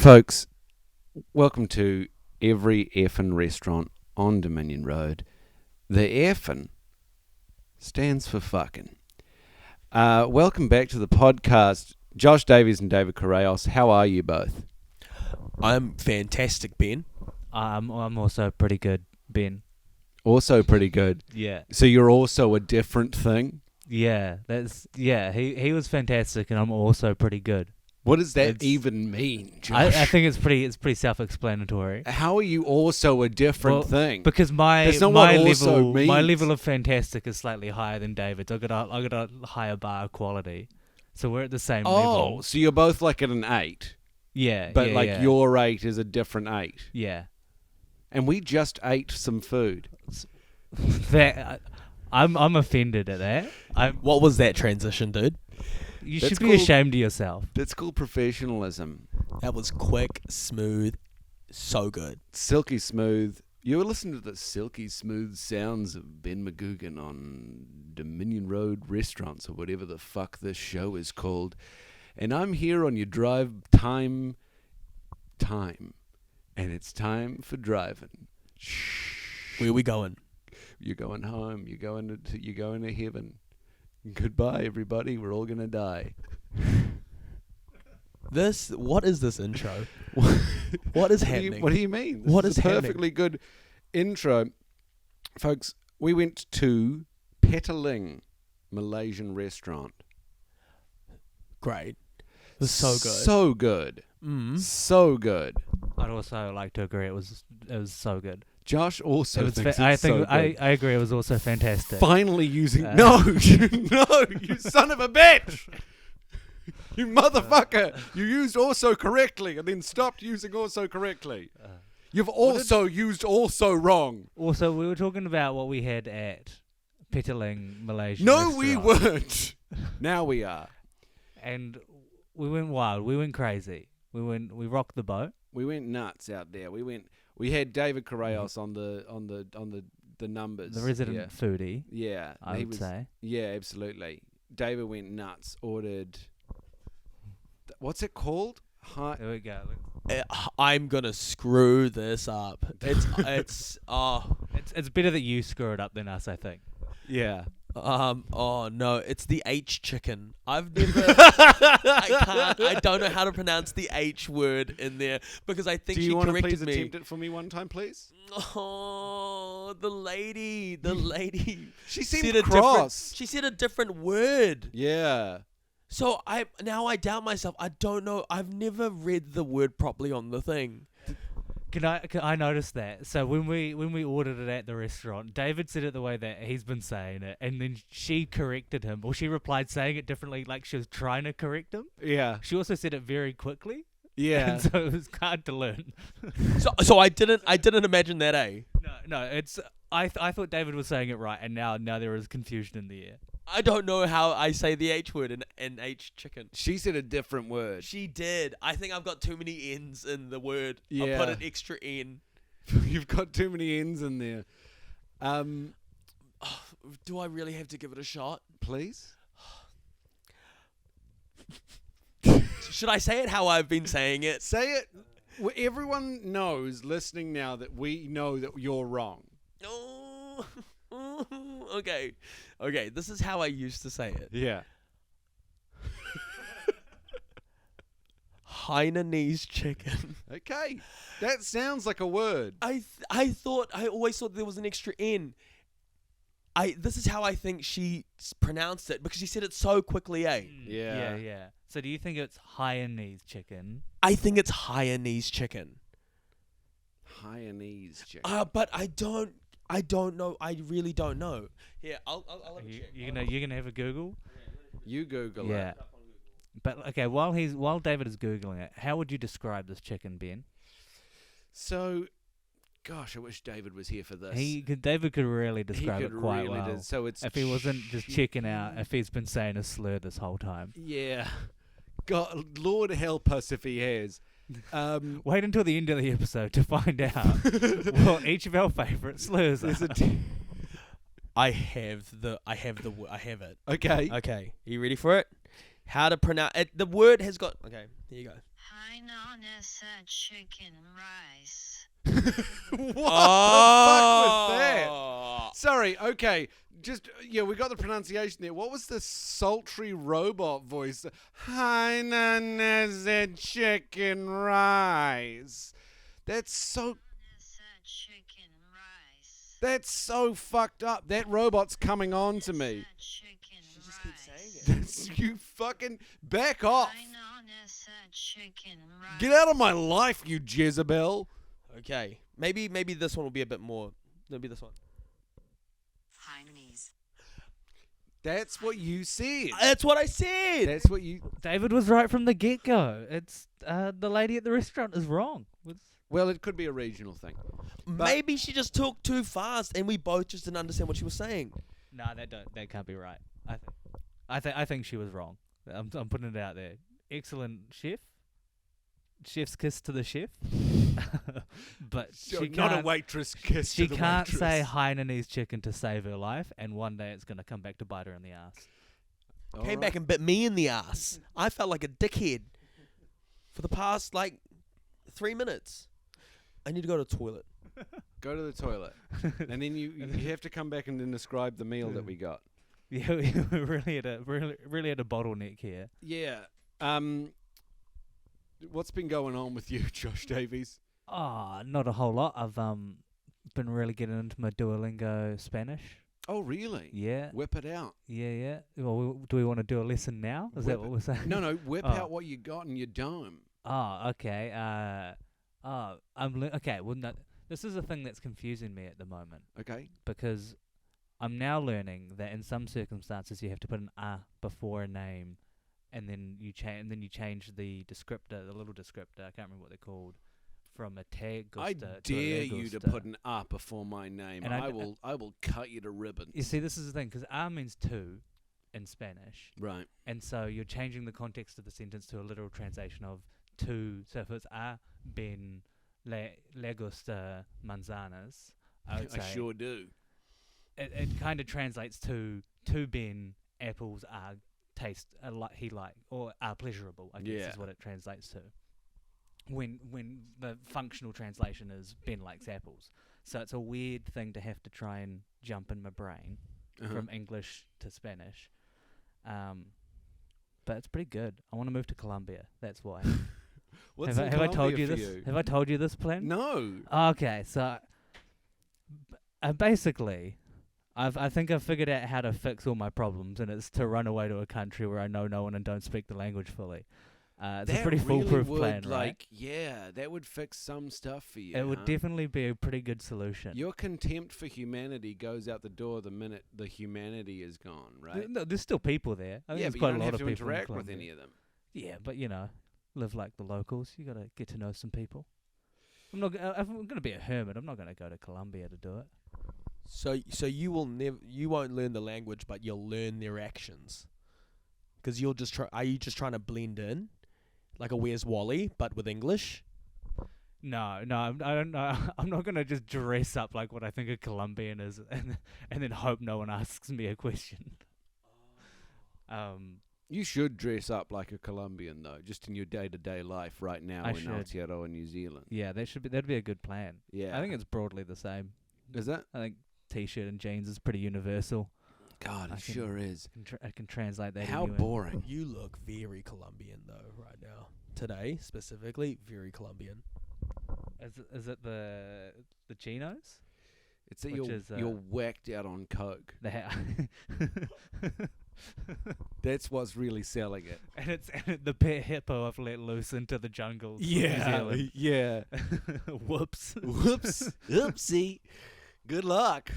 folks, welcome to Every Effin' Restaurant on Dominion Road. The effin' stands for fucking. Welcome back to the podcast. Josh Davies and David Correos, how are you both? I'm fantastic, Ben. I'm also pretty good, Ben. Also pretty good. Yeah. So you're also a different thing? Yeah, he was fantastic, and I'm also pretty good. What does that even mean, Josh? I think it's pretty self-explanatory. How are you also a different thing? Because That's not what also means. my level of fantastic is slightly higher than David's. I got a higher bar of quality, so we're at the same level. Oh, so you're both like at an 8. Yeah, But yeah. your 8 is a different 8. Yeah. And we just ate some food. I'm offended at that. What was that transition, dude? You That's should be called- ashamed of yourself. That's called professionalism. That was quick, smooth, so good. Silky smooth. You were listening to the silky smooth sounds of Ben McGugan on Dominion Road Restaurants or whatever the fuck this show is called. And I'm here on your drive time. And it's time for driving. Shh. Where we going? You're going home. You're going to heaven. Goodbye, everybody. We're all gonna die. What is this intro? What is happening? What do you mean? This What is is a perfectly good intro, folks. We went to Petaling Malaysian restaurant. Great. It was so good. So good. So good. I'd also like to agree it was so good. Josh also thinks I it's so good. I agree it was also fantastic. Finally using no, you son of a bitch. You motherfucker! You used also correctly and then stopped using also correctly. You've also used also wrong. Also, we were talking about what we had at Petaling Malaysian No, restaurant. we weren't. Now we are. And we went wild. We went crazy. We rocked the boat. We went nuts out there. We had David Correos on the numbers. The resident foodie. Yeah, I would say. Yeah, absolutely. David went nuts. Ordered. What's it called? There we go. I'm gonna screw this up. It's better that you screw it up than us, I think. Yeah. Oh no, it's the H chicken. I've never I don't know how to pronounce the H word in there because I think Do she you want to corrected please me. attempt it for me one time, please? Oh, the lady. She seemed said cross. She said a different word. Yeah. So I doubt myself. I don't know. I've never read the word properly on the thing. I noticed that. So when we ordered it at the restaurant, David said it the way that he's been saying it, and then she corrected him, or she replied saying it differently, like she was trying to correct him. Yeah. She also said it very quickly. Yeah. And so it was hard to learn. So I didn't imagine that, eh? No. It's I thought David was saying it right, and now there is confusion in the air. I don't know how I say the H word in H chicken. She said a different word. She did. I think I've got too many N's in the word. Yeah. I put an extra N. You've got too many N's in there. Do I really have to give it a shot? Please? Should I say it how I've been saying it? Say it. Well, everyone knows, listening now, that we know that you're wrong. Oh, okay. This is how I used to say it. Yeah. Hainanese chicken. Okay. That sounds like a word. I always thought there was an extra N. This is how I think she pronounced it because she said it so quickly, eh? Yeah. So do you think it's Hainanese chicken? I think it's Hainanese chicken. Hainanese chicken. But I don't know. I really don't know. Here, I'll have a check. You're gonna have a Google? You Google Yeah. it. But okay, while David is googling it, how would you describe this chicken, Ben? So, gosh, I wish David was here for this. David could really describe could it quite really well. So it's if he wasn't just checking out, if he's been saying a slur this whole time. Yeah. God, Lord help us if he has. Wait until the end of the episode to find out what each of our favourite slurs are. I have it. Okay. Okay. Are you ready for it? How to pronounce it? The word has got. Okay. Here you go. chicken rice. What the fuck was that? Sorry, okay. Just, we got the pronunciation there. What was the sultry robot voice? Hi, Nana said chicken rice. That's so Chicken rice. That's so fucked up. That robot's coming on to me. Chicken She just keeps saying it. That's you fucking back off. Chicken rice. Get out of my life, you Jezebel. Okay, maybe this one will be a bit more. Maybe this one. Chinese. That's what you said. That's what I said. That's what you. David was right from the get-go. It's the lady at the restaurant is wrong. Well, it could be a regional thing. Maybe she just talked too fast, and we both just didn't understand what she was saying. No, that can't be right. I think she was wrong. I'm putting it out there. Excellent chef. Chef's kiss to the chef. But she not a can't. waitress kiss. She to the can't waitress. say Hainanese chicken to save her life, and one day it's gonna come back to bite her in the ass. All Came right. back and bit me in the ass. I felt like a dickhead for the past 3 minutes. I need to go to the toilet. Go to the toilet, and then you have to come back and then describe the meal that we got. Yeah, we really had a bottleneck here. Yeah. What's been going on with you, Josh Davies? Oh, not a whole lot. I've been really getting into my Duolingo Spanish. Oh, really? Yeah, Whip it out. yeah. Well, do we want to do a lesson now? Is that Whip what we're saying? No, whip Oh. out what you got in your dome. Oh, okay. Okay. Well, no, this is a thing that's confusing me at the moment Okay. because I'm now learning that in some circumstances you have to put an before a name, and then you change the descriptor, the little descriptor. I can't remember what they're called. From a tag. I dare you to put an R before my name. And I will cut you to ribbons. You see, this is the thing, because means two in Spanish, Right. and so you're changing the context of the sentence to a literal translation of two. So if it's ben le gusta manzanas, I would say I sure do. it kind of translates to Ben apples are taste or are pleasurable. I guess Yeah. is what it translates to. When the functional translation is Ben likes apples, so it's a weird thing to have to try and jump in my brain from English to Spanish. But it's pretty good. I want to move to Colombia. That's why. What's have I told you this? Have I told you this plan? No. Okay, so basically, I think I've figured out how to fix all my problems, and it's to run away to a country where I know no one and don't speak the language fully. It's a pretty foolproof plan, right? Yeah, that would fix some stuff for you. It would definitely be a pretty good solution. Your contempt for humanity goes out the door the minute the humanity is gone, right? No, there's still people there. I think Yeah, there's but you quite don't a lot have of to people in interact with Colombia. any of them. Yeah, but live like the locals. You gotta get to know some people. I'm not. If I'm gonna be a hermit, I'm not gonna go to Colombia to do it. So you won't learn the language, but you'll learn their actions. Because you'll just try. Are you just trying to blend in, like a Where's Wally, but with English? No, I don't know. I'm not gonna just dress up like what I think a Colombian is, and then hope no one asks me a question. You should dress up like a Colombian, though, just in your day-to-day life right now I in should. Aotearoa, New Zealand. Yeah, that'd be a good plan. Yeah. I think it's broadly the same. Is that? I think t-shirt and jeans is pretty universal. God, I it can- sure is. I can translate that. How anywhere. boring. You look very Colombian though, right now. Today, specifically, very Colombian. Is it the chinos? It's that Which you're, is, you're whacked out on coke. The That's what's really selling it. and it's the pet hippo I've let loose into the jungles. of New Zealand. yeah. Whoops. Whoops. Oopsie. Good luck.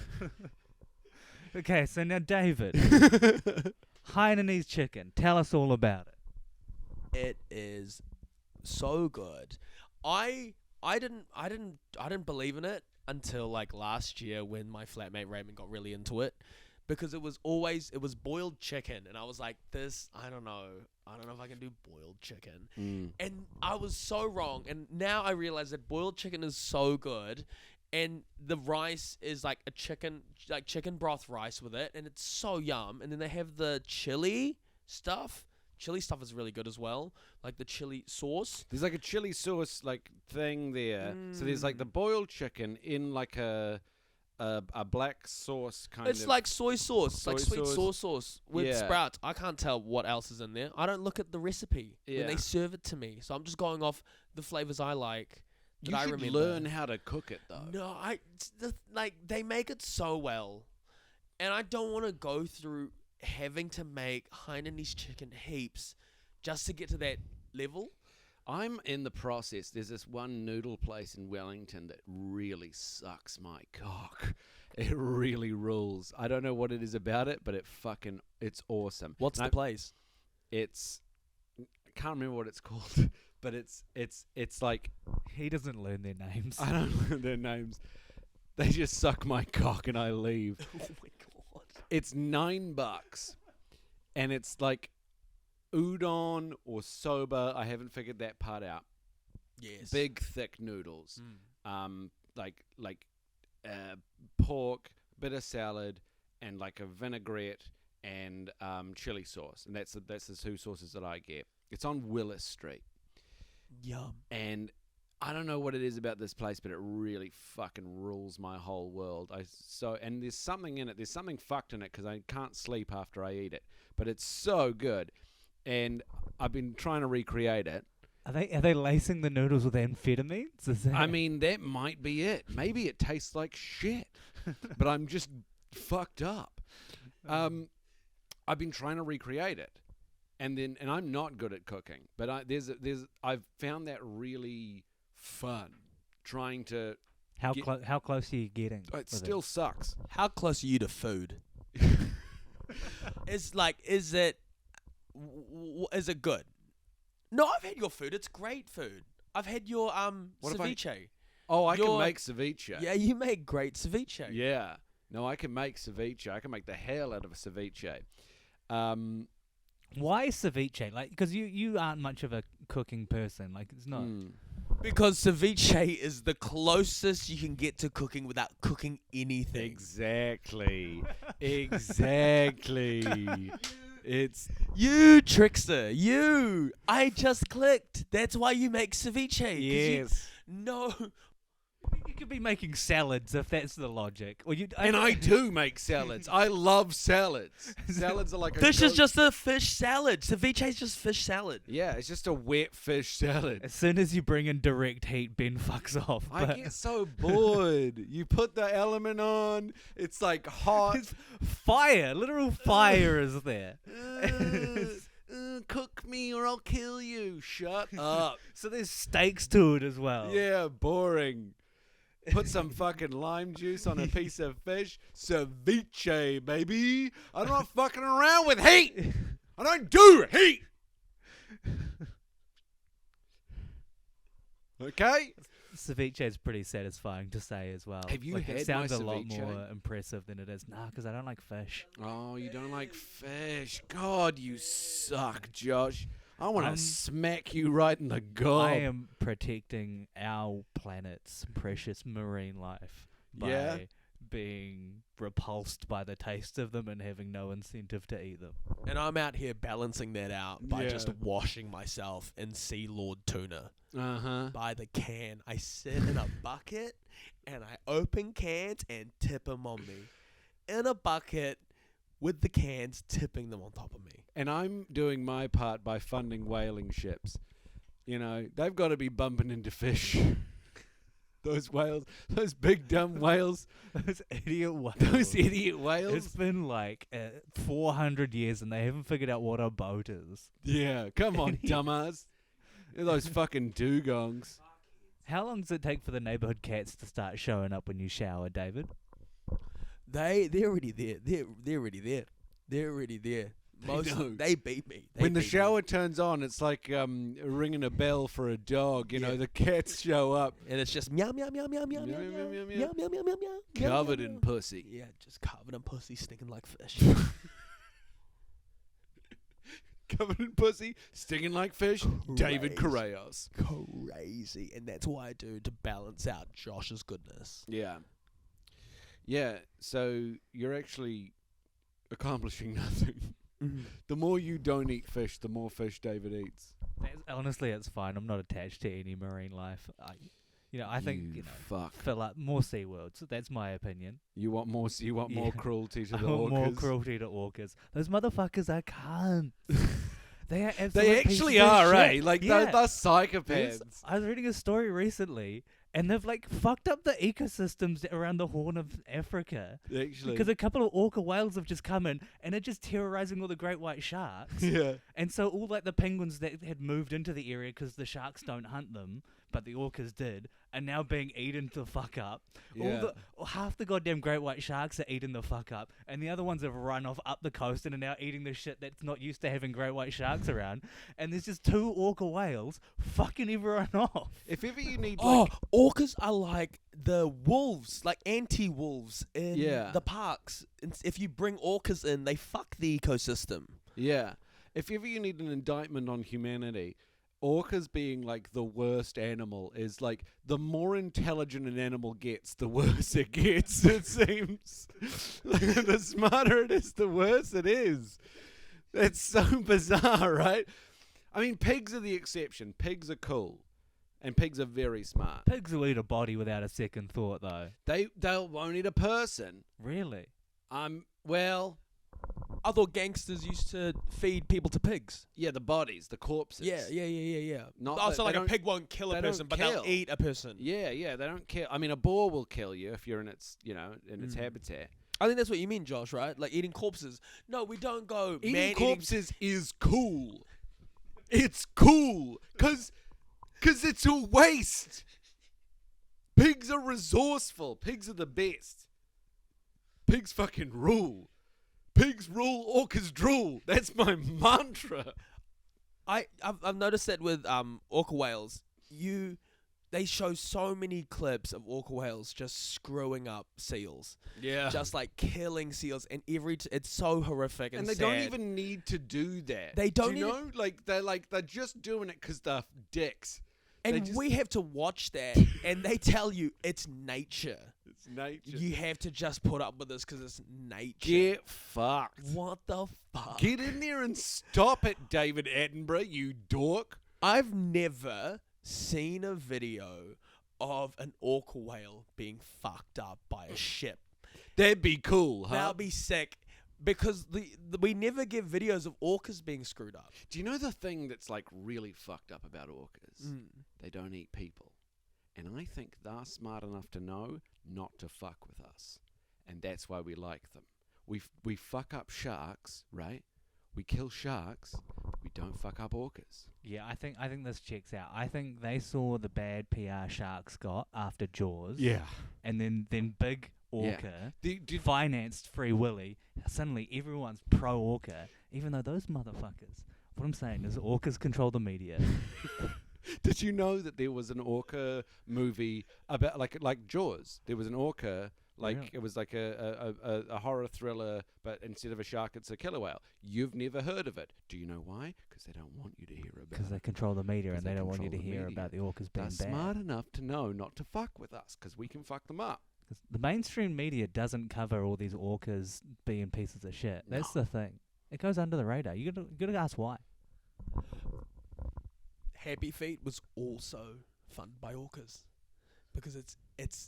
Okay, so now David, Hainanese chicken. Tell us all about it. It is so good. I didn't believe in it until like last year when my flatmate Raymond got really into it, because it was boiled chicken, and I was like, I don't know if I can do boiled chicken. And I was so wrong, and now I realize that boiled chicken is so good, and the rice is like chicken broth rice with it, and it's so yum. And then they have the chili stuff chili stuff is really good as well. Like the chili sauce. There's like a chili sauce like thing there. So there's like the boiled chicken in like a black sauce kind of. It's like soy sauce, like Soy sweet sauce. sauce with Yeah. sprouts. I can't tell what else is in there. I don't look at the recipe when Yeah. they serve it to me. So I'm just going off the flavors I like. You I should remember. learn how to cook it though. No, like they make it so well, and I don't want to go through having to make Hainanese chicken heaps just to get to that level. I'm in the process. There's this one noodle place in Wellington that really sucks my cock. It really rules. I don't know what it is about it, but it's awesome. What's And the place? I can't remember what it's called, but it's like He doesn't learn their names. I don't know their names. They just suck my cock and I leave. Oh my god! It's $9, and it's like udon or soba. I haven't figured that part out. Yes. Big thick noodles. Mm. Like pork, bit of salad, and like a vinaigrette and chili sauce, and that's the two sauces that I get. It's on Willis Street, Yum. and I don't know what it is about this place, but it really fucking rules my whole world. And there's something in it. There's something fucked in it because I can't sleep after I eat it, but it's so good, and I've been trying to recreate it. Are they lacing the noodles with amphetamines? Is that I mean, that might be it. Maybe it tastes like shit, but I'm just fucked up. I've been trying to recreate it, and I'm not good at cooking, but I've found that really fun trying to. how close are you getting? It with still sucks. How close are you to food? Is it good? No, I've had your food. It's great food. I've had your What if I- ceviche. Oh, I can Your- make ceviche. Yeah, you make great ceviche. Yeah. No, I can make ceviche. I can make the hell out of a ceviche. Why ceviche? Like, because you aren't much of a cooking person. Like, it's not. Because ceviche is the closest you can get to cooking without cooking anything. Exactly. Exactly. It's You trickster, you! I just clicked. That's why you make ceviche. 'cause yes. No. You could be making salads if that's the logic. Or you. And I do make salads. I love salads. Salads are like a This is just a fish salad. Ceviche is just fish salad. Yeah, it's just a wet fish salad. As soon as you bring in direct heat, Ben fucks off. I but- get so bored. You put the element on, it's like hot. It's fire, literal fire is there. Cook me or I'll kill you. Shut up. So there's stakes to it as well. Yeah, boring. Put some fucking lime juice on a piece of fish. Ceviche, baby. I'm not fucking around with heat. I don't do heat. Okay? Ceviche is pretty satisfying to say as well. Have you like, had it sounds my a lot ceviche? more impressive than it is. Nah, because I don't like fish. Oh, you don't like fish. God, you suck, Josh. I want to smack you right in the gob. I am protecting our planet's precious marine life by Yeah? being repulsed by the taste of them and having no incentive to eat them. And I'm out here balancing that out by Yeah. just washing myself in Sea Lord tuna Uh-huh. by the can. I sit in a bucket and I open cans and tip them on me. In a bucket with the cans tipping them on top of me. And I'm doing my part by funding whaling ships. You know, they've got to be bumping into fish. Those whales, those big dumb whales, Those idiot whales. those idiot whales. It's been like 400 years and they haven't figured out what a boat is. Yeah, come on, dumbass. They're those fucking dugongs. How long does it take for the neighborhood cats to start showing up when you shower, David? They're already there. They're already there. They're already there. know. They beat me. They When the beat me. shower turns on, it's like ringing a bell for a dog. You know, Yeah. the cats show up And it's just meow meow meow meow meow meow Meow, meow, meow, meow meow. meow meow meow meow meow. covered meow, in meow. pussy. Yeah, just covered in pussy, stinking like fish. Covered in pussy, stinging like fish. David Crazy. Correos. Crazy, and that's what I do to balance out Josh's goodness. Yeah. Yeah, so you're actually accomplishing nothing. The more you don't eat fish, the more fish David eats. Honestly, it's fine. I'm not attached to any marine life. I think fuck. fill up more SeaWorlds. That's my opinion. You want more? You want more Yeah. cruelty to I the want orcas? more cruelty to orcas. Those motherfuckers are cunts. They are absolute They pieces actually of are, shit. eh? Like Yeah. they're psychopaths. I was reading a story recently, and they've like fucked up the ecosystems around the Horn of Africa Actually, because a couple of orca whales have just come in and are just terrorizing all the great white sharks. yeah. And so all like the penguins that had moved into the area because the sharks don't hunt them, but the orcas did, are now being eaten the fuck up. Yeah. Half the goddamn great white sharks are eating the fuck up, and the other ones have run off up the coast and are now eating the shit that's not used to having great white sharks around. And there's just 2 orca whales fucking everyone off. If ever you need, Oh, like, orcas are like the wolves, like anti-wolves in Yeah. the parks. If you bring orcas in, they fuck the ecosystem. yeah, if ever you need an indictment on humanity, orcas being like the worst animal is like the more intelligent an animal gets, the worse it gets. It seems the smarter it is, the worse it is. It's so bizarre, right? I mean, pigs are the exception. Pigs are cool, and pigs are very smart. Pigs will eat a body without a second thought, though. They won't eat a person. Really? Well, I thought gangsters used to feed people to pigs. yeah, the bodies, the corpses. Yeah. Not Oh, that- so they like a don't- pig won't kill a they don't person, but kill. they'll eat a person. Yeah, they don't kill. I mean, a boar will kill you if you're in its, in its Mm. habitat. I think that's what you mean, Josh, right? Like eating corpses. No, we don't go Eating man corpses is cool. It's cool, cause it's a waste. Pigs are resourceful. Pigs are the best. Pigs fucking rule. Pigs rule, orcas drool. That's my mantra. I've noticed that with orca whales, they show so many clips of orca whales just screwing up seals, Yeah. just like killing seals, and it's so horrific and And they sad. don't even need to do that. They don't Do you know? They're just doing it because they're dicks. they And just- we have to watch that, and they tell you it's nature. It's nature. You have to just put up with this because it's nature. Get fucked. What the fuck? Get in there and stop it, David Attenborough, you dork. I've never seen a video of an orca whale being fucked up by a ship. That'd be cool, huh? That'll be sick. Because we never get videos of orcas being screwed up. Do you know the thing that's like really fucked up about orcas? They don't eat people. And I think they're smart enough to know not to fuck with us. And that's why we like them. We fuck up sharks, right? We kill sharks, but we don't fuck up orcas. Yeah, I think this checks out. I think they saw the bad PR sharks got after Jaws. And then big orca financed Free Willy. Suddenly everyone's pro orca, even though those motherfuckers. What I'm saying is orcas control the media. Did you know that there was an orca movie about like Jaws? There was an orca, Really? it was like a horror thriller, but instead of a shark, it's a killer whale. You've never heard of it. Do you know why? Because they don't want you to hear about Because it. they control the media 'Cause and they don't want you to control the hear media. about the orcas being They're bad. smart enough to know not to fuck with us, because we can fuck them up. 'Cause the mainstream media doesn't cover all these orcas being pieces of shit. That's the thing. It goes under the radar. You gotta ask why. Happy Feet was also funded by orcas because it's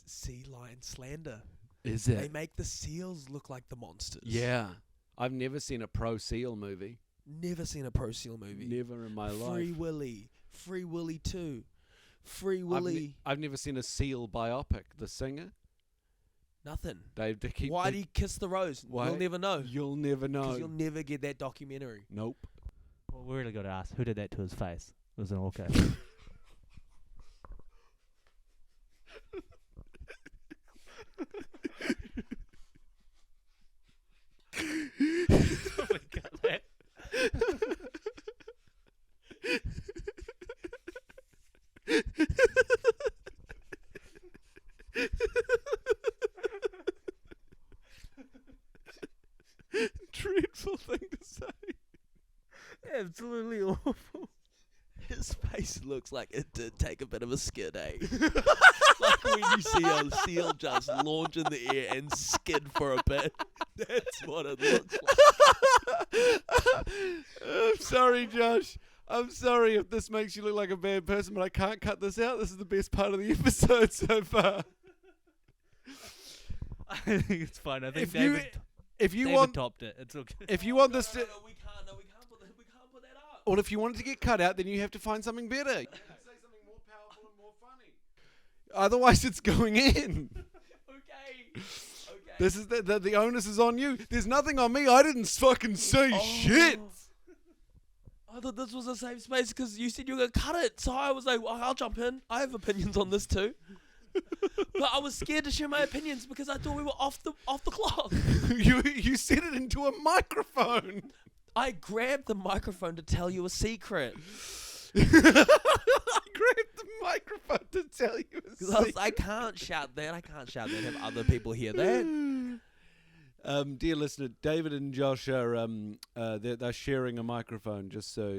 sea lion slander. Is They make the seals look like the monsters. Yeah. I've never seen a pro seal movie. Never seen a pro seal movie. Never in my Free life. Willy. Free Willy 2. Free Willy. I've never seen a seal biopic. The singer. Nothing. They keep. Why do you kiss the rose? Why? You'll never know. You'll never know. Because you'll never get that documentary. Nope. Well, we really got to ask who did that to his face. It was an orca. We got that. Dreadful thing to say. Absolutely awful. His face face looks like it did take a bit of a skid, eh? Like when you see a seal just launch in the air and skid for a bit. That's what it looks like. I'm sorry, Josh. I'm sorry if this makes you look like a bad person, but I can't cut this out. This is the best part of the episode so far. I think it's fine. I think If you David want, topped it. It's okay. if you want this to, No, we can't put that up. or if you want it to get cut out, then you have to find something better. You can say something more powerful and more funny. Otherwise, it's going in. Okay. This is the onus is on you. There's nothing on me. I didn't fucking say shit. I thought this was a safe space because you said you were going to cut it. So I was like, well, I'll jump in. I have opinions on this too. But I was scared to share my opinions because I thought we were off the clock. You said it into a microphone. I grabbed the microphone to tell you a secret. I grabbed the microphone to tell you a Because I was secret. I can't shout that. I can't shout that. Have other people hear that. Dear listener, David and Josh are they're sharing a microphone, just so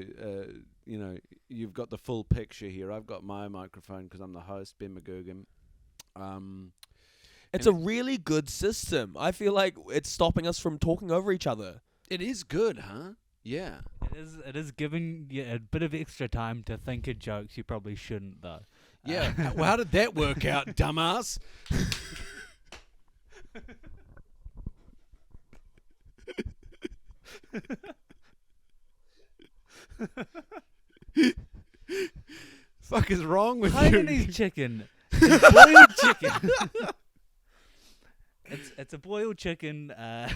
you know you've got the full picture here. I've got my microphone because I'm the host, Ben McGugan. It's a really good system. I feel like it's stopping us from talking over each other. It is good, huh? Yeah. It is giving you a bit of extra time to think of jokes you probably shouldn't, though. Yeah. Well, how did that work out, dumbass? Fuck is wrong with you? Hainanese chicken. It's boiled chicken. It's a boiled chicken, and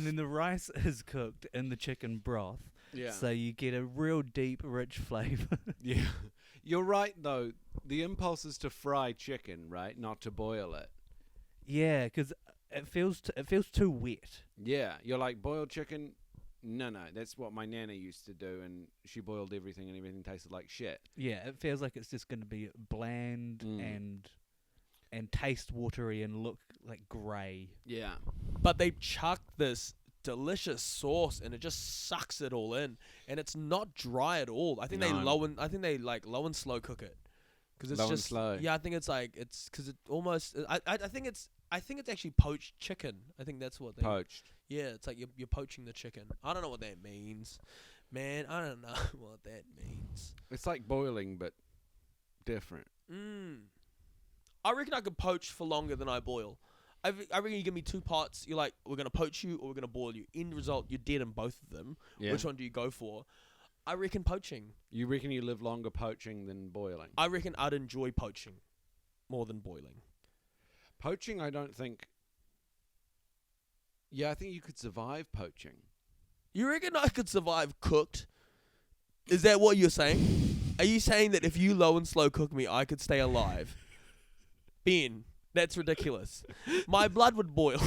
then the rice is cooked in the chicken broth. Yeah. So you get a real deep, rich flavour. Yeah. You're right, though. The impulse is to fry chicken, right? Not to boil it. Yeah, because it feels too wet. Yeah. You're like, boiled chicken? No, that's what my nana used to do, and she boiled everything, and everything tasted like shit. Yeah, it feels like it's just going to be bland Mm. and taste watery and look like grey. Yeah. But they chuck this delicious sauce and it just sucks it all in, and it's not dry at all. I think they No. low and slow cook it because it's Low and just slow. Yeah, I think it's like it's because it almost. I think it's actually poached chicken. I think that's what they. Poached. Yeah, it's like you're poaching the chicken. I don't know what that means, man. I don't know what that means. It's like boiling, but different. I reckon I could poach for longer than I boil. I reckon you give me two pots. You're like, we're gonna poach you or we're gonna boil you. End result, you're dead in both of them. Yeah. Which one do you go for? I reckon poaching. You reckon you live longer poaching than boiling? I reckon I'd enjoy poaching more than boiling. Poaching, I don't think. Yeah, I think you could survive poaching. You reckon I could survive cooked? Is that what you're saying? Are you saying that if you low and slow cook me, I could stay alive? Ben, that's ridiculous. My blood would boil.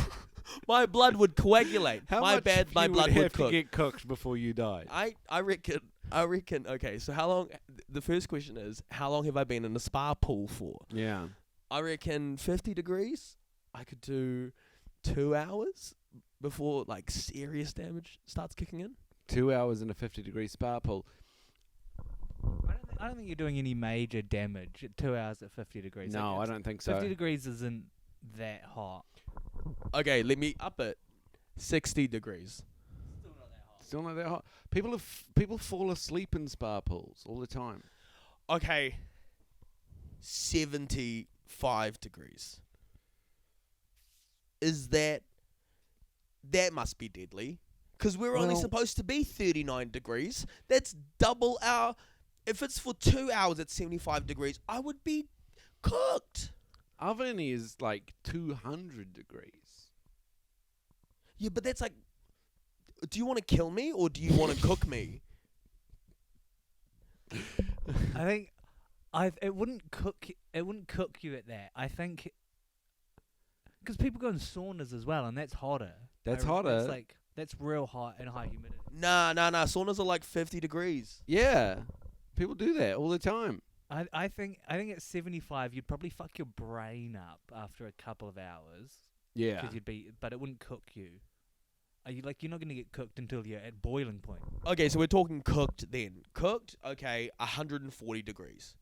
My blood would coagulate. How my much blood would would have cook. to get cooked before you died? I reckon. Okay, so how long? The first question is, how long have I been in a spa pool for? Yeah. I reckon 50 degrees. I could do 2 hours before like serious damage starts kicking in. 2 hours in a 50-degree spa pool. I don't think you're doing any major damage at 2 hours at 50 degrees. No, Like, I don't think so. 50 degrees isn't that hot. Okay, let me up it. 60 degrees. Still not that hot. People fall asleep in spa pools all the time. Okay. 75 degrees. Is that must be deadly? Because we're only Well- supposed to be 39 degrees. That's double our. If it's for 2 hours at 75 degrees, I would be cooked. Oven is like 200 degrees. Yeah, but that's like. Do you want to kill me or do you want to cook me? I think it wouldn't cook you at that. I think because people go in saunas as well, and that's hotter. That's That's hotter. like that's real hot and high humidity. Nah. Saunas are like 50 degrees. Yeah. People do that all the time. I think at 75 you'd probably fuck your brain up after a couple of hours. Yeah. 'Cause but it wouldn't cook you. Are you like you're not gonna get cooked until you're at boiling point? Okay, so we're talking cooked then. Cooked, okay, 140 degrees.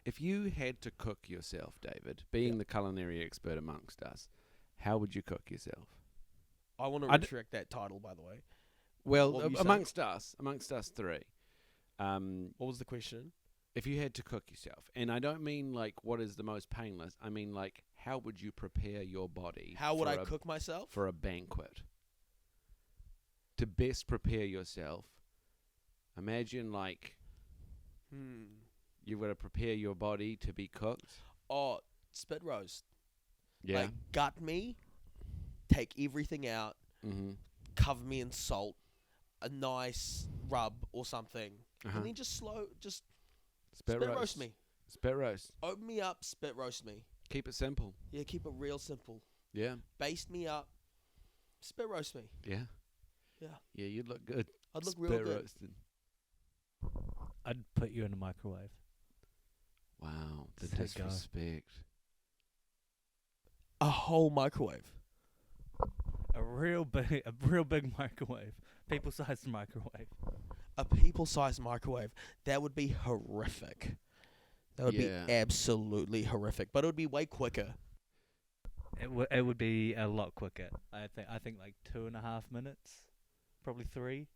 If you had to cook yourself, David, being the culinary expert amongst us, how would you cook yourself? I want to I'd- retract that title, by the way. Well, What were you saying? amongst us three, What was the question? if you had to cook yourself, and I don't mean like what is the most painless, I mean like how would you prepare your body? How would for I a- cook myself? for a banquet? To best prepare yourself, imagine like you've got to prepare your body to be cooked. Oh, spit roast. Yeah. Like, gut me, take everything out, Mm-hmm. cover me in salt, a nice rub or something, Uh-huh. and then just spit roast me. Spit roast. Open me up, spit roast me. Keep it simple. Yeah, keep it real simple. Yeah. Baste me up, spit roast me. Yeah. Yeah. Yeah, you'd look good. I'd look Spit real good. roasted. I'd put you in a microwave. Wow, the Just let go. disrespect. A whole microwave. A real big microwave, people-sized microwave. A people-sized microwave. That would be horrific. That would Yeah. be absolutely horrific. But it would be way quicker. It would be a lot quicker. I think like 2.5 minutes, probably 3.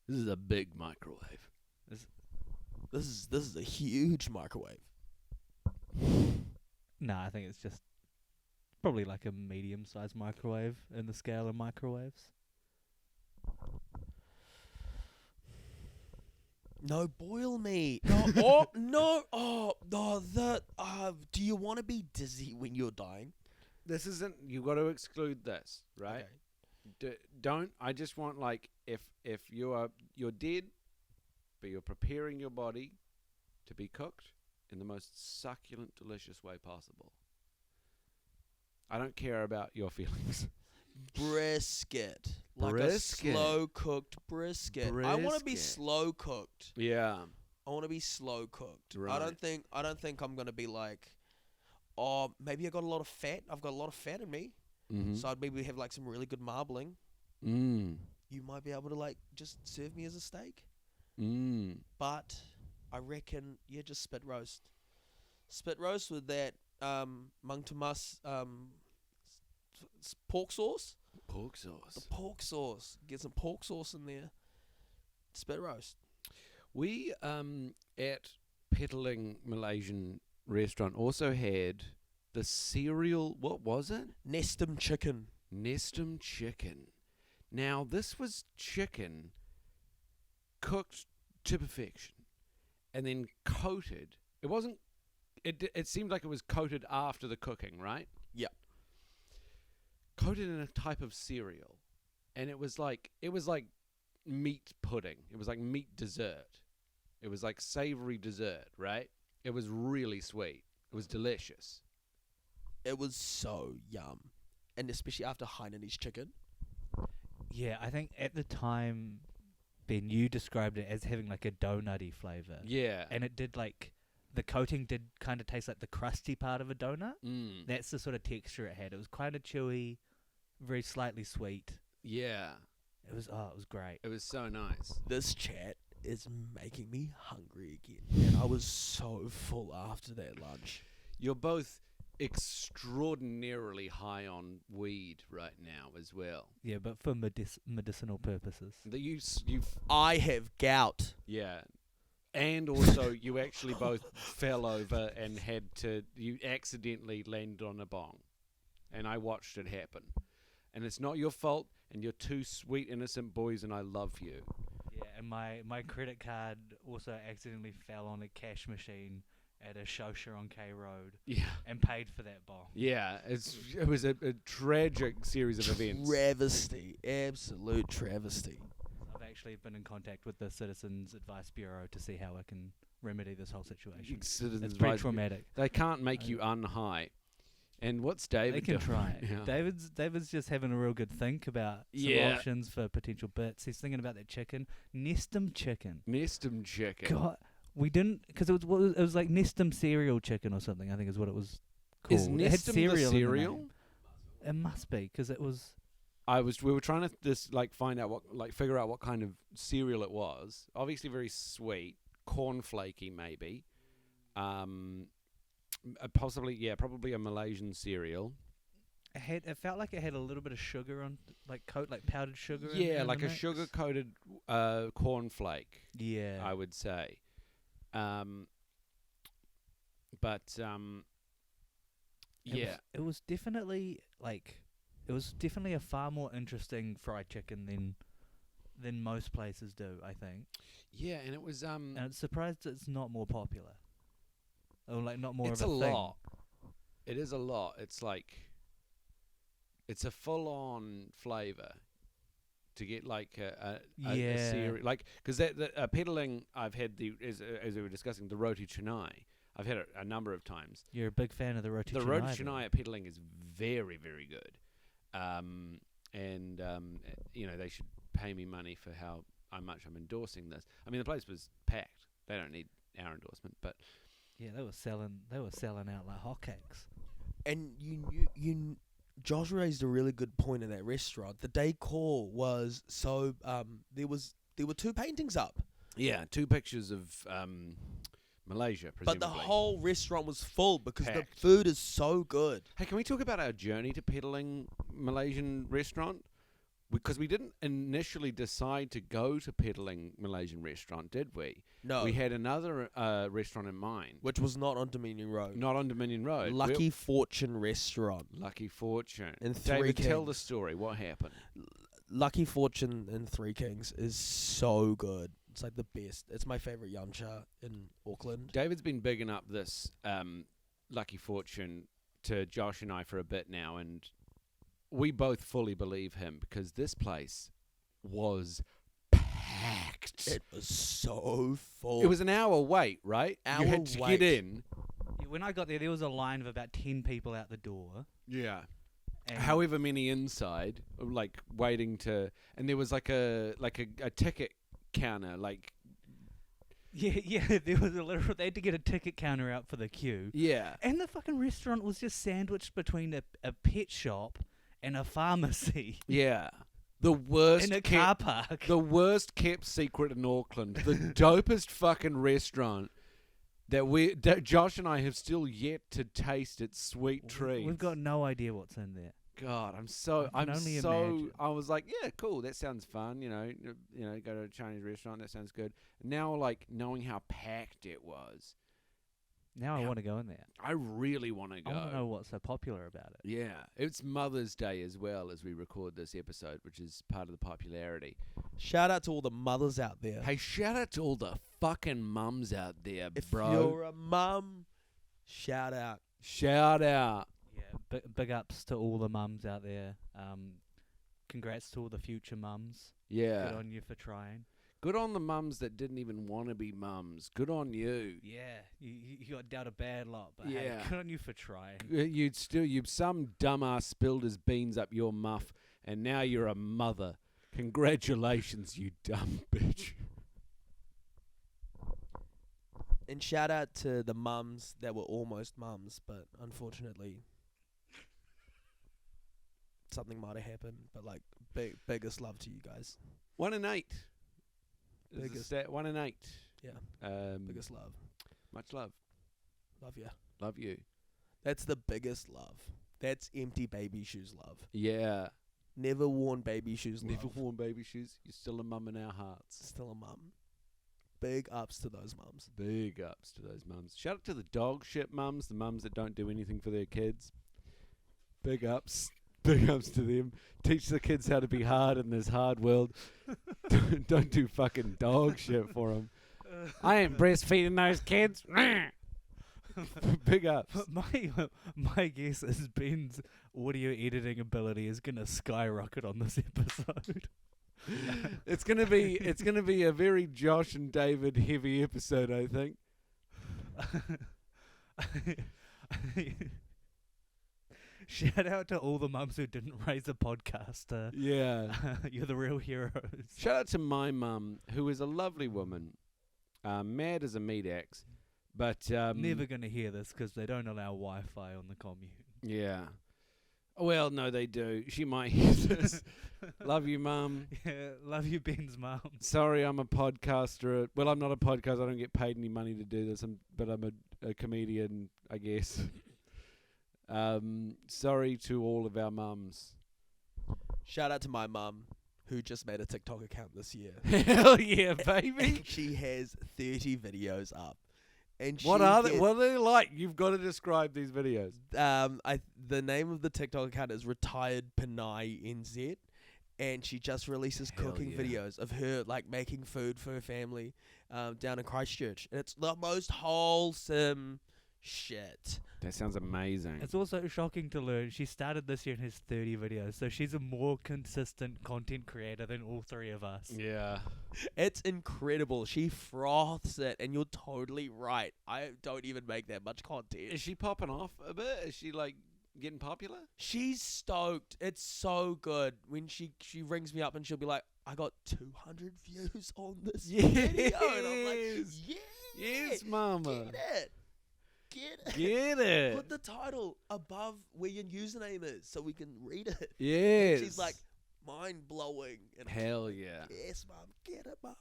This is a big microwave. This is a huge microwave. Nah, I think it's just probably like a medium-sized microwave in the scale of microwaves. No, boil me. No, oh no, oh no. Do you want to be dizzy when you're dying? This isn't. You got to exclude this, right? Okay. Don't. I just want like if you're dead, but you're preparing your body to be cooked in the most succulent, delicious way possible. I don't care about your feelings. Brisket. Like Brisket. a slow cooked brisket. I want to be Brisket. slow cooked. Yeah. I want to be slow cooked. Right. I don't think I'm gonna be like, oh, maybe I got a lot of fat. I've got a lot of fat in me, Mm-hmm. so I'd maybe have like some really good marbling. Mm. You might be able to like just serve me as a steak. Mm. But I reckon just spit roast. Spit roast with that Mang Tomas pork sauce. Pork The sauce. pork sauce. Get some pork sauce in there. Spit roast. We at Petaling Malaysian restaurant also had the cereal. What was it? Nestum chicken. Nestum chicken. Now this was chicken cooked to perfection, and then coated. It wasn't. It seemed like it was coated after the cooking, right? Yep. Coated in a type of cereal, and it was like meat pudding. It was like meat dessert. It was like savory dessert, right? It was really sweet. It was delicious. It was so yum. And especially after Hainanese chicken. Yeah, I think at the time, Ben, you described it as having like a donutty flavour. Yeah. And it did like, the coating did kind of taste like the crusty part of a donut. Mm. That's the sort of texture it had. It was kind of chewy, very slightly sweet. Yeah. It was great. It was so nice. This chat is making me hungry again. And I was so full after that lunch. You're both extraordinarily high on weed right now as well. Yeah, but for medicinal purposes. You I have gout. yeah. And also, you actually both fell over and you accidentally landed on a bong. And I watched it happen. And it's not your fault, and you're two sweet, innocent boys, and I love you. Yeah, and my credit card also accidentally fell on a cash machine at a shosha on K Road Yeah. and paid for that bong. Yeah, it was a tragic series of events. Travesty. Absolute travesty. I've actually been in contact with the Citizens Advice Bureau to see how I can remedy this whole situation. Citizens It's pretty advice- traumatic. They can't make you unhigh. And what's David They can doing try right it. now? David's just having a real good think about some Yeah. options for potential bits. He's thinking about that chicken, Nestum chicken. Nestum chicken. God, we didn't because it was like Nestum cereal chicken or something. I think is what it was called. Is It had Nestum cereal the in the cereal? name. It must be because it was. We were trying to find out figure out what kind of cereal it was. Obviously very sweet, cornflakey maybe. Possibly, probably a Malaysian cereal. It felt like it had a little bit of sugar on, like powdered sugar. in Yeah, there in like the a mix. sugar-coated cornflake, Yeah. I would say. It was definitely a far more interesting fried chicken than most places do, I think. Yeah, and it was And it's surprised it's not more popular. Or not more it's of a a thing. lot. It is a lot. It's it's a full-on flavor to get a cereal, because that peddling I've had as we were discussing the roti canai. I've had it a number of times. You're a big fan of the roti canai. The roti then. canai at peddling is very, very good. They should pay me money for how much I'm endorsing this. I mean, the place was packed. They don't need our endorsement, but Yeah, they were selling out like hotcakes. And you Josh raised a really good point in that restaurant. The decor was so there were 2 paintings up, yeah, 2 pictures of Malaysia, presumably. but the whole restaurant was full because Packed. the food is so good. Hey, can we talk about our journey to peddling Malaysian restaurant? Because we didn't initially decide to go to peddling Malaysian restaurant, did we? No, We had another restaurant in mind. which was not on Dominion Road. Not on Dominion Road. Lucky Fortune restaurant. Lucky Fortune. In Three David, tell the Kings. story. What happened? Lucky Fortune in Three Kings is so good. It's like the best. It's my favorite yancha in Auckland. David's been bigging up this Lucky Fortune to Josh and I for a bit now, and we both fully believe him because this place was packed. It was so full. It was an hour wait, right? Hour You had to wait. get in. Yeah, when I got there was a line of about 10 people out the door. Yeah. And However many inside, waiting to, and there was a ticket counter, Yeah, there was they had to get a ticket counter out for the queue. yeah. And the fucking restaurant was just sandwiched between a pet shop and a pharmacy Yeah. The worst in a kept- car park. The worst kept secret in Auckland. The dopest fucking restaurant that Josh and I have still yet to taste its sweet treats. We've got no idea what's in there. God, I can only imagine. I was like, yeah, cool, that sounds fun, go to a Chinese restaurant, that sounds good. Now knowing how packed it was, Now I want to go in there. I really want to go. I want to know what's so popular about it. Yeah, it's Mother's Day as well as we record this episode, which is part of the popularity. Shout out to all the mothers out there. Hey, shout out to all the fucking mums out there, If bro. you're a mum, shout out. Shout out. Yeah, big ups to all the mums out there. Congrats to all the future mums. Yeah. Good on you for trying. Good on the mums that didn't even want to be mums. Good on you. Yeah, you got dealt a bad lot, but Yeah. hey, good on you for trying. You some dumbass spilled his beans up your muff, and now you're a mother. Congratulations, you dumb bitch. And shout out to the mums that were almost mums, but unfortunately something might have happened. But biggest love to you guys. 1 in 8. Biggest. 1 in 8. Yeah. Biggest love. Much love. Love ya. Love you. That's the biggest love. That's empty baby shoes love. Yeah. Never worn baby shoes love. Never worn baby shoes. You're still a mum in our hearts. Still a mum. Big ups to those mums. Big ups to those mums. Shout out to the dog shit mums, the mums that don't do anything for their kids. Big ups. Big ups to them. Teach the kids how to be hard in this hard world. Don't do fucking dog shit for them. I ain't breastfeeding those kids. Big ups. My guess is Ben's audio editing ability is gonna skyrocket on this episode. It's gonna be a very Josh and David heavy episode, I think. Shout out to all the mums who didn't raise a podcaster. Yeah. You're the real heroes. Shout out to my mum, who is a lovely woman, mad as a meat axe, but Never gonna hear this because they don't allow Wi-Fi on the commune. yeah. Well, no, they do. She might hear this. Love you, Mum. Yeah, love you, Ben's mum. Sorry, I'm a podcaster. Well, I'm not a podcaster. I don't get paid any money to do this, but I'm a comedian, I guess. Sorry to all of our mums. Shout out to my mum, who just made a TikTok account this year. Hell yeah, baby. And she has 30 videos up. And What she are they? gets- What are they like? You've got to describe these videos. The name of the TikTok account is Retired Panay NZ, and she just releases Hell cooking yeah. videos of her like making food for her family down in Christchurch. And it's the most wholesome shit. That sounds amazing. It's also shocking to learn she started this year and has 30 videos, so she's a more consistent content creator than all three of us. Yeah. It's incredible. She froths it, and you're totally right. I don't even make that much content. Is she popping off a bit? Is she like getting popular? She's stoked. It's so good when she rings me up and she'll be like, "I got 200 views on this video," and I'm like, Yes. "Yeah, Yes, mama. get it, get it." Get it. Put the title above where your username is so we can read it." Yes. She's like, mind blowing. And I'm Hell like, yeah. "Yes, mum, get it, mum."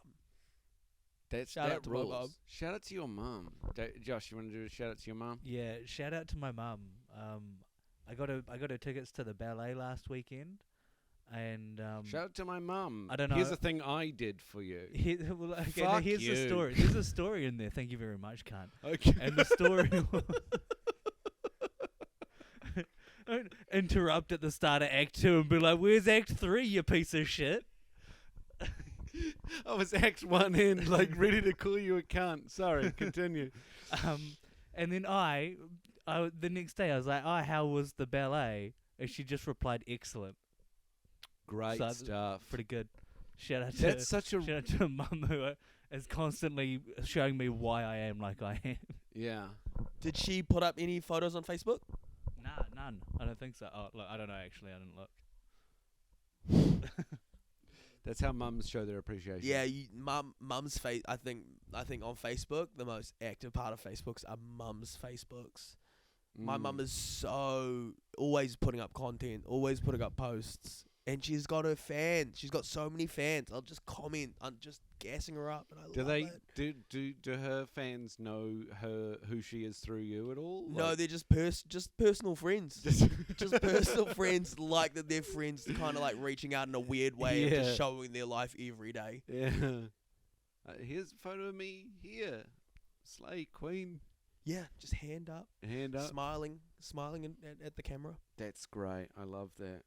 That's Shout that out to my rules. mum. Shout out to your mum. Josh, you want to do a shout out to your mum? Yeah, shout out to my mum. I got her tickets to the ballet last weekend, and Shout out to my mum. I don't Here's know. the thing I did for you. well, okay, now Fuck here's the you. story. There's a story in there. Thank you very much, cunt. Okay. And the story. Don't interrupt at the start of Act 2 and be like, "Where's Act 3, you piece of shit?" I was Act 1 in, like, ready to call you a cunt. Sorry, continue. And then the next day I was like, "Oh, how was the ballet?" And she just replied, "Excellent." Great So stuff. Pretty good. Shout out to That's such a... shout out to mum who is constantly showing me why I am like I am. Yeah. Did she put up any photos on Facebook? Nah, none. I don't think so. Oh, look, I don't know actually. I didn't look. That's how mums show their appreciation. Yeah, mum's face. I think on Facebook, the most active part of Facebooks are mum's Facebooks. My mum is so always putting up content, always putting up posts, and she's got her fans. She's got so many fans. I'll just comment. I'm just gassing her up, and I Do love they it. do her fans know who she is through you at all? No, Like- they're just personal friends. Just personal friends, like that. They're friends, kind of like reaching out in a weird way and Yeah. just showing their life every day. Yeah. Here's a photo of me here. Slay Queen. Yeah, just hand up, Hand up. smiling at the camera. That's great. I love that.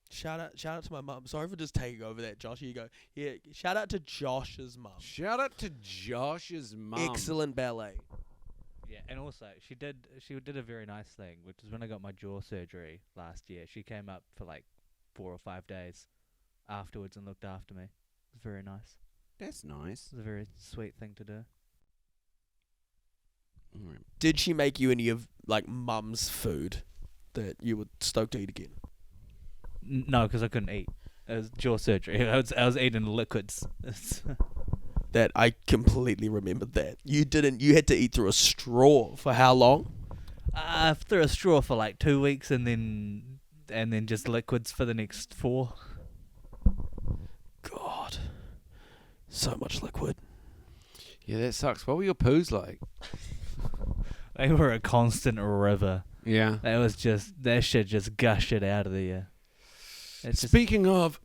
Shout out to my mum. Sorry for just taking over that, Josh. Here you go. Yeah, shout out to Josh's mum. Shout out to Josh's mum. Excellent ballet. Yeah, and also she did a very nice thing, which is when I got my jaw surgery last year. She came up for like 4 or 5 days afterwards and looked after me. It was very nice. That's nice. It was a very sweet thing to do. Alright. Did she make you any of like mum's food that you were stoked to eat again? No, because I couldn't eat. It was jaw surgery. I was eating liquids. That I completely remembered that. You didn't. You had to eat through a straw for how long? Through a straw for like 2 weeks, and then just liquids for the next 4. God, so much liquid. Yeah, that sucks. What were your poos like? They were a constant river. Yeah. That shit just gushed it out of the. It's just, Speaking of,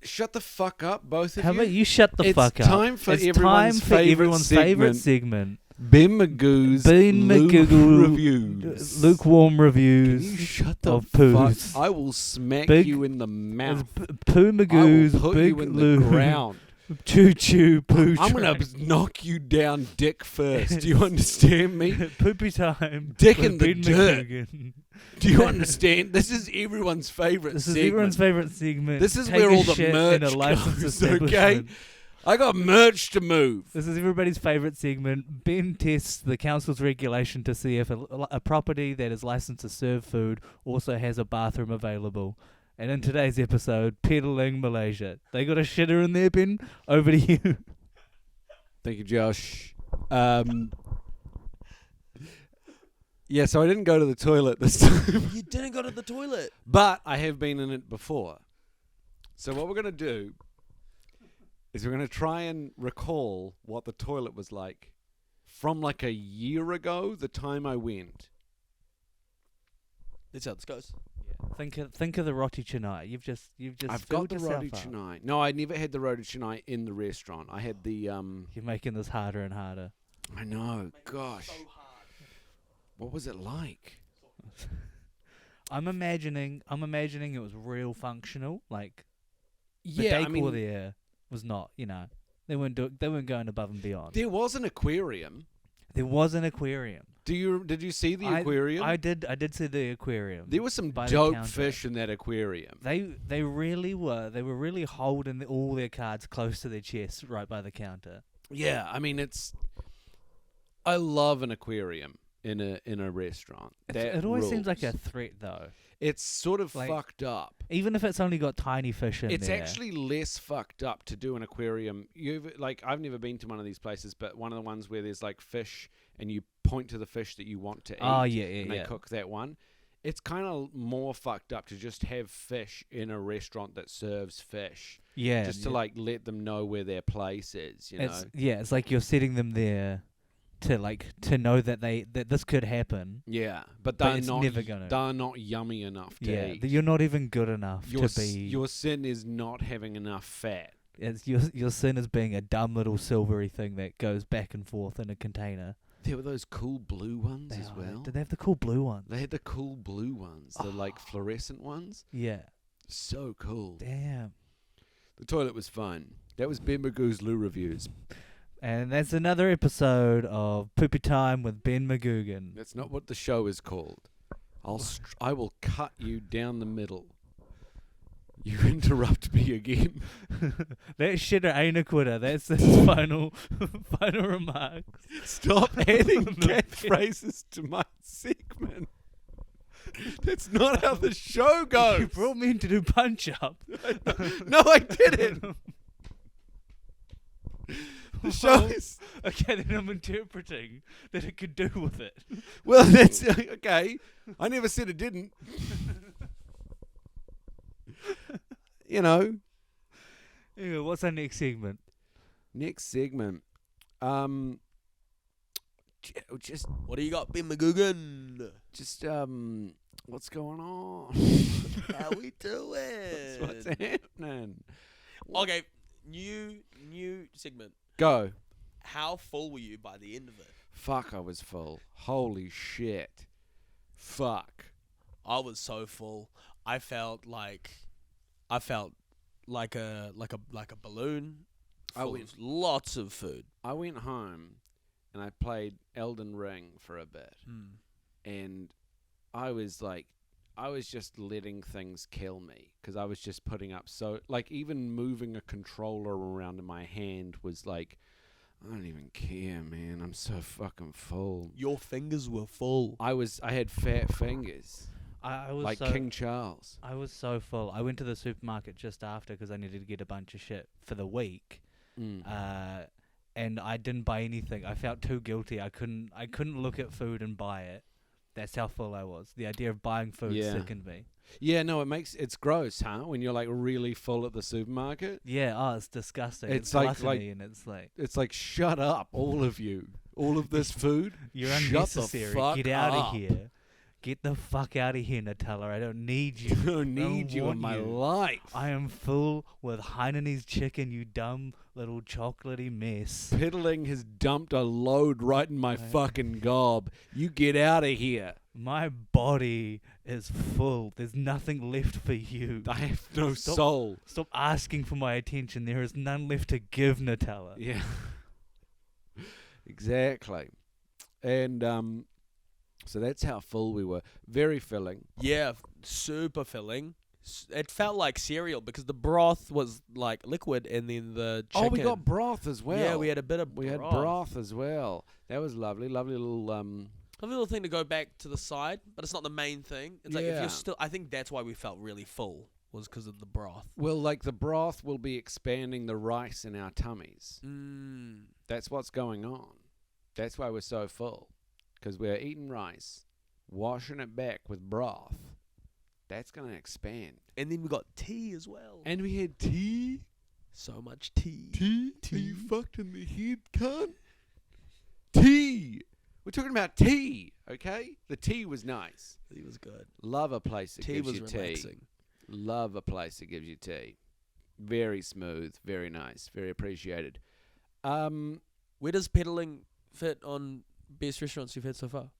shut the fuck up, both of how you. about you shut the It's fuck up? time for It's everyone's time for favourite everyone's favourite segment. Ben Magoo's Ben Magoo reviews. Lukewarm reviews. Can you shut the of fuck? poos. I will smack Big- you in the It's mouth. Poo I Magoo's will put big you in the loo. ground. Choo choo poo. I'm gonna knock you down, dick first. Do you understand me? Poopy time. Dick with in the Ben dirt. McGugan. Do you understand? This is everyone's favourite This is segment. everyone's favourite segment. This is Take where a all the shit merch in a licensed goes, okay? establishment. I got merch to move. This is everybody's favourite segment. Ben tests the council's regulation to see if a property that is licensed to serve food also has a bathroom available. And in today's episode, peddling Malaysia. They got a shitter in there, Ben? Over to you. Thank you, Josh. Yeah, so I didn't go to the toilet this time. You didn't go to the toilet. But I have been in it before. So what we're going to do is we're going to try and recall what the toilet was like from like a year ago, the time I went. That's how this goes. Think of the roti canai. You've just I've got filled the yourself roti up. canai. No, I never had the roti canai in the restaurant. I had the You're making this harder and harder. I know, gosh. What was it like? I'm imagining it was real functional. Like the Yeah, I decor mean, there was not. They weren't going above and beyond. there was an aquarium. There was an aquarium. Did you see the aquarium? I did see the aquarium. There was some by the dope counter. fish in that aquarium. They really were. They were really holding all their cards close to their chests, right by the counter. Yeah, I mean I love an aquarium in a restaurant. It always seems like rules. a threat, though. It's sort of like- fucked up. Even if it's only got tiny fish in It's there. actually less fucked up to do an aquarium. I've never been to one of these places, but one of the ones where there's like fish and you point to the fish that you want to eat. Oh yeah, and they cook that one. It's kind of more fucked up to just have fish in a restaurant that serves fish, Yeah. just to like let them know where their place is. You know. It's like you're setting them there to know that this could happen. Yeah, but But they're it's not. never gonna. They're not yummy enough to Yeah, eat. that you're not even good enough your to be. your sin is not having enough fat. It's your sin is being a dumb little silvery thing that goes back and forth in a container. There were those cool blue ones They as are. well. Did they have the cool blue ones? They had the cool blue ones, the like fluorescent ones. Yeah. So cool. Damn. The toilet was fun. That was Ben Magoo's Loo Reviews. And that's another episode of Poopy Time with Ben McGugan. That's not what the show is called. I will cut you down the middle. You interrupt me again. That shitter ain't a quitter. That's his final remarks. Stop adding catchphrases to my segment. That's not how the show goes. You brought me in to do punch up. No, I didn't. The show is... Okay, then I'm interpreting that it could do with it. Well, that's... Okay. I never said it didn't. You know. Anyway, what's our next segment? Next segment. Just... What do you got, Ben McGugan? Just, what's going on? How we doing? What's happening? Okay, new segment. Go. How full were you by the end of it? Fuck, I was full. Holy shit. Fuck. I was so full. I felt like a balloon. I Full went- of lots of food. I went home and I played Elden Ring for a bit. And I was just letting things kill me because I was just putting up even moving a controller around in my hand was like, I don't even care, man. I'm so fucking full. Your fingers were full. I had fat fingers I was like so, King Charles. I was so full. I went to the supermarket just after because I needed to get a bunch of shit for the week. And I didn't buy anything. I felt too guilty. I couldn't look at food and buy it. That's how full I was. The idea of buying food sickened me. Yeah, no, it's gross, huh? When you're like really full at the supermarket. Yeah, it's disgusting. It's It's like- gluttony and it's like It's like, shut up, all of you. All of this food. you're Shut unnecessary. the fuck Get out up. of here. Get the fuck out of here, Nutella. I don't need you. I don't need you in want my you. life. I am full with Hainanese chicken, you dumb little chocolatey mess. Piddling has dumped a load right in my fucking gob. You get out of here. My body is full. There's nothing left for you. I have no Stop. soul. Stop asking for my attention. There is none left to give, Nutella. Yeah. Exactly. And so that's how full we were. Very filling. Yeah, super filling. It felt like cereal because the broth was like liquid, and then the chicken. Oh, we got broth as well. Yeah, we had a bit of We had broth as well. That was lovely. Lovely little a little thing to go back to the side, but it's not the main thing. It's like if Yeah. you're still. I think that's why we felt really full, was because of the broth. well, like the broth will be expanding the rice in our tummies. Mm. That's what's going on. That's why we're so full. Because we're eating rice washing it back with broth. That's going to expand. And then we got tea as well. And we had tea. So much tea. Tea? Are you fucked in the head, cunt? Tea! We're talking about tea, okay? The tea was nice. Tea was good. Love a place that Tea gives was you tea. relaxing. Love a place that gives you tea. Very smooth, very nice, very appreciated. Where does peddling fit on best restaurants you've had so far?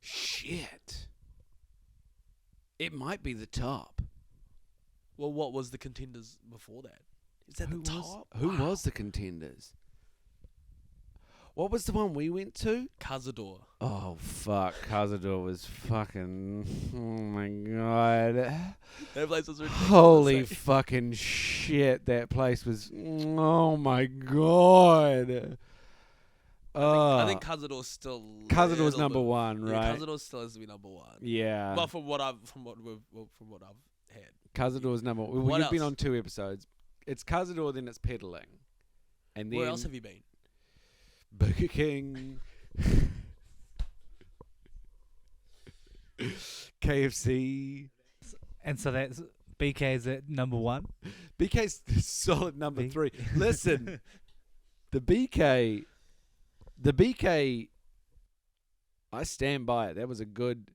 Shit. It might be the top. Well, what was the contenders before that? Is that the top? Who was the contenders? What was the one we went to? Cazador. Oh, fuck. Cazador was fucking... Oh, my God. That place was ridiculous. Holy fucking shit. That place was... Oh, my God. I think Cazador's still... Cazador's number one, Yeah, right? Cazador still has to be number one. Yeah. Well, from what I've had. Cazador's number one. What You've been else? on 2 episodes. It's Cazador, then it's peddling. And then Where else have you been? Burger King. KFC. And so that's BK's at number 1. BK's solid number B- 3. Listen, the BK, I stand by it. That was a good.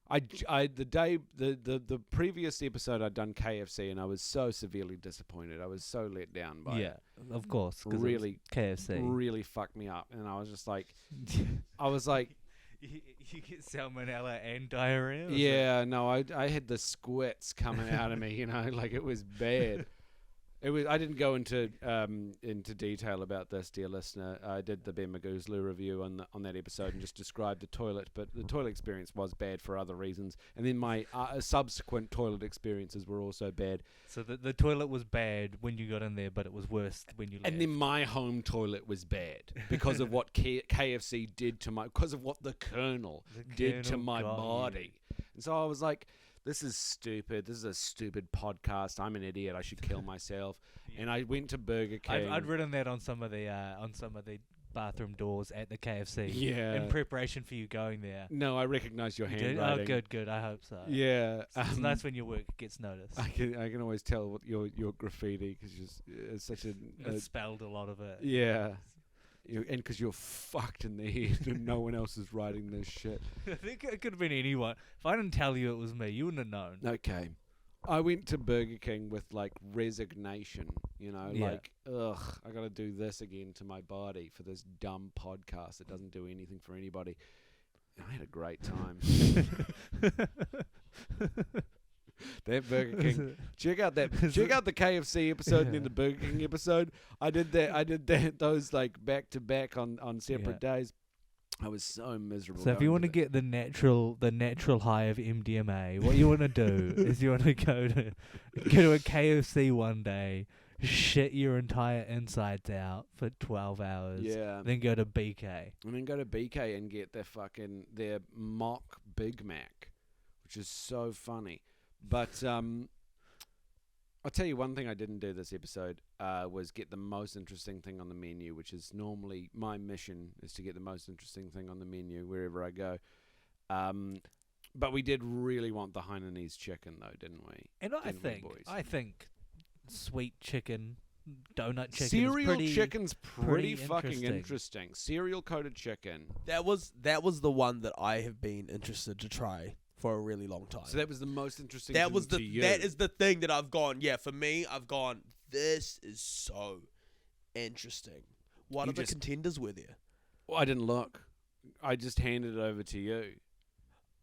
The previous episode I'd done KFC and I was so severely disappointed. I was so let down by Yeah, it. of course. 'Cause it was Really, KFC. really fucked me up, and I was just like, I was like, you get salmonella and diarrhea? yeah, no, I had the squirts coming out of me, you know, like it was bad. It was. I didn't go into detail about this, dear listener. I did the Ben Magooslu review on that episode and just described the toilet, but the toilet experience was bad for other reasons. And then my subsequent toilet experiences were also bad. So the toilet was bad when you got in there, but it was worse when you left. And then my home toilet was bad because of what KFC did to because of what the Colonel did to Colonel my got you. body. And so I was like, this is stupid. This is a stupid podcast. I'm an idiot. I should kill myself. And I went to Burger King. I'd written that on some of the bathroom doors at the KFC. Yeah. In preparation for you going there. No, I recognize your You did? handwriting. Oh, good. I hope so. Yeah. It's nice when your work gets noticed. I can always tell what your graffiti because it's such a It spelled a lot of it. yeah. And because you're fucked in the head and no one else is writing this shit. I think it could have been anyone. If I didn't tell you it was me, you wouldn't have known. Okay. I went to Burger King with like resignation, you know, Yeah. like, ugh, I got to do this again to my body for this dumb podcast that doesn't do anything for anybody. I had a great time. That Burger King. Check out the KFC episode and then the Burger King episode. I did that those like back to back on separate days. I was so miserable. So if you want to get the natural high of MDMA, what you want to do is you want to go to a KFC one day, shit your entire insides out for 12 hours. Yeah. Then go to BK. And then go to BK and get their mock Big Mac, which is so funny. But I'll tell you one thing I didn't do this episode was get the most interesting thing on the menu, which is normally my mission is to get the most interesting thing on the menu wherever I go. But we did really want the Hainanese chicken, though, didn't we? And boys? I think sweet chicken, donut chicken, Cereal is chicken's pretty fucking interesting. interesting. Cereal coated chicken. That was the one that I have been interested to try for a really long time. So that was the most interesting. That thing was to you. that is the thing that I've gone. Yeah, for me, I've gone. This is so interesting. What You are the just- contenders with there? Well, I didn't look. I just handed it over to you.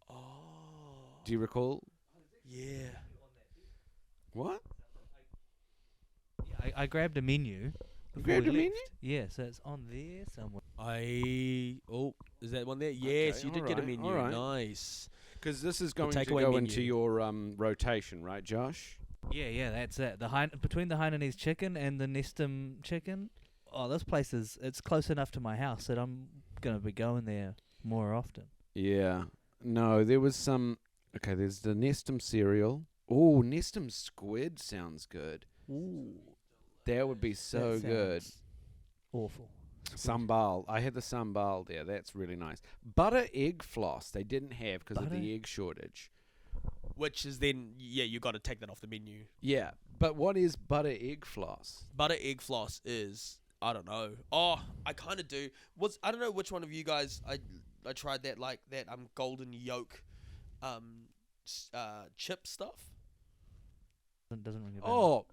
Oh, Do you recall? yeah. What? I grabbed a menu. You before grabbed we a menu? left. Yeah, so it's on there somewhere. Is that one there? Yes, Okay, you did get a alright, menu. alright. Nice. Because this is going to takeaway go menu. into your rotation, right, Josh? Yeah, that's it. Between the Hainanese chicken and the Nestum chicken, this place it's close enough to my house that I'm gonna be going there more often. Yeah. No, there was some. Okay, there's the Nestum cereal. Oh, Nestum squid sounds good. Ooh, That would be so good. Awful. Sambal. I had the sambal there. That's really nice. Butter egg floss. They didn't have because of Butter- the egg shortage. Which is then, you got to take that off the menu. Yeah, but what is butter egg floss? Butter egg floss is, I don't know. Oh, I kind of do. I don't know which one of you guys I tried that golden yolk chip stuff. Doesn't ring a bell.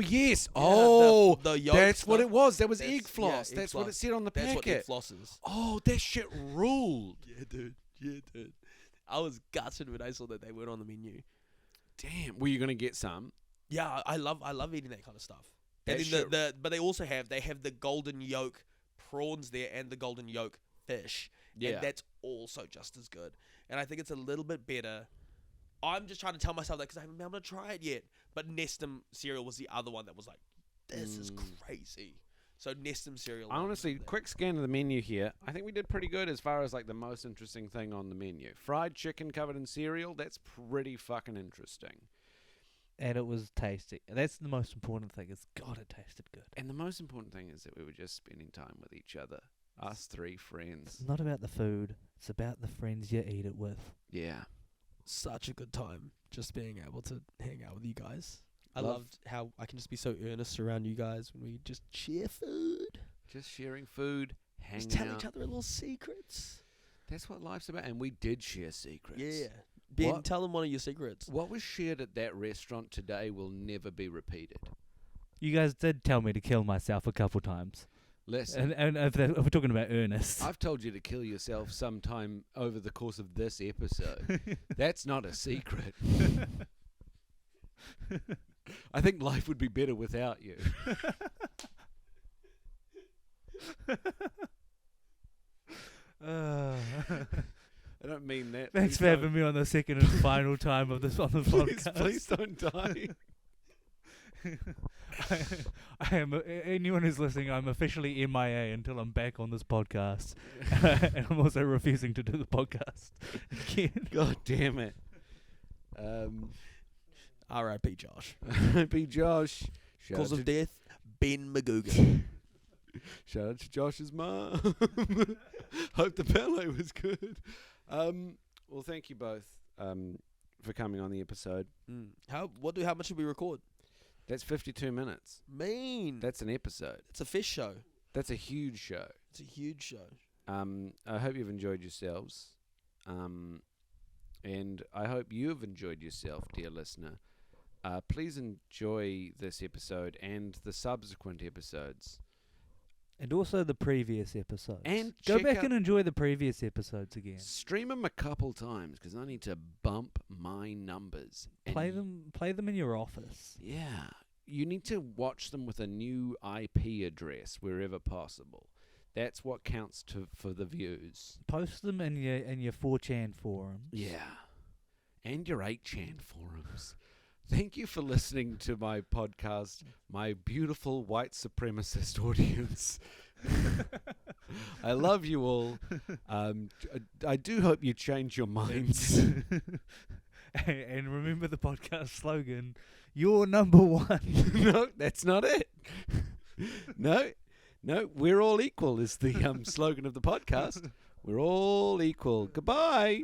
Yes. Yeah, the yolk That's what stuff. it was. That was That's- egg floss. yeah, egg That's what it floss. said on the That's what egg packet. floss is. Oh, that shit ruled. Yeah, dude. Yeah, dude. I was gutted when I saw that they weren't on the menu. Damn. Were you gonna get some? Yeah, I love eating that kind of stuff. That And shit- then but they also have the golden yolk prawns there and the golden yolk fish. Yeah. And that's also just as good. And I think it's a little bit better. I'm just trying to tell myself that because I haven't been able to try it yet. But Nestum cereal was the other one that was like, this is crazy. So Nestum cereal. Honestly, quick scan of the menu here. I think we did pretty good as far as like the most interesting thing on the menu. Fried chicken covered in cereal. That's pretty fucking interesting. And it was tasty. That's the most important thing. Is God, it tasted good. And the most important thing is that we were just spending time with each other. Us three friends. It's not about the food. It's about the friends you eat it with. Yeah. Such a good time just being able to hang out with you guys. I Love- loved how I can just be so earnest around you guys when we just share food. Just sharing food, hanging Just tell out. each other little secrets. That's what life's about. And we did share secrets. Yeah. Ben, What? tell them one of your secrets. What was shared at that restaurant today will never be repeated. You guys did tell me to kill myself a couple times. Listen, And if we're talking about earnest. I've told you to kill yourself sometime over the course of this episode. That's not a secret. I think life would be better without you. I don't mean that. Thanks Please for having me on the second and final time of this on the Please, podcast. please don't die. I am anyone who's listening. I'm officially MIA until I'm back on this podcast, and I'm also refusing to do the podcast again. God damn it. R.I.P. Josh. Be Josh. Shout Cause out of to- death, Ben McGugan. Shout out to Josh's mum. Hope the ballet was good. Well, thank you both for coming on the episode. How much did we record? That's 52 minutes. Mean. That's an episode. It's a fish show. That's a huge show. It's a huge show. I hope you've enjoyed yourselves. And I hope you've enjoyed yourself, dear listener. Please enjoy this episode and the subsequent episodes. And also the previous episodes. And go check back out- and enjoy the previous episodes again. Stream them a couple times because I need to bump my numbers. And Play them in your office. Yeah. You need to watch them with a new IP address wherever possible. That's what counts for the views. Post them in your 4chan forums. Yeah. And your 8chan forums. Thank you for listening to my podcast, my beautiful white supremacist audience. I love you all. I do hope you change your minds. And remember the podcast slogan, you're number one. No, that's not it. No, we're all equal is the slogan of the podcast. We're all equal. Goodbye.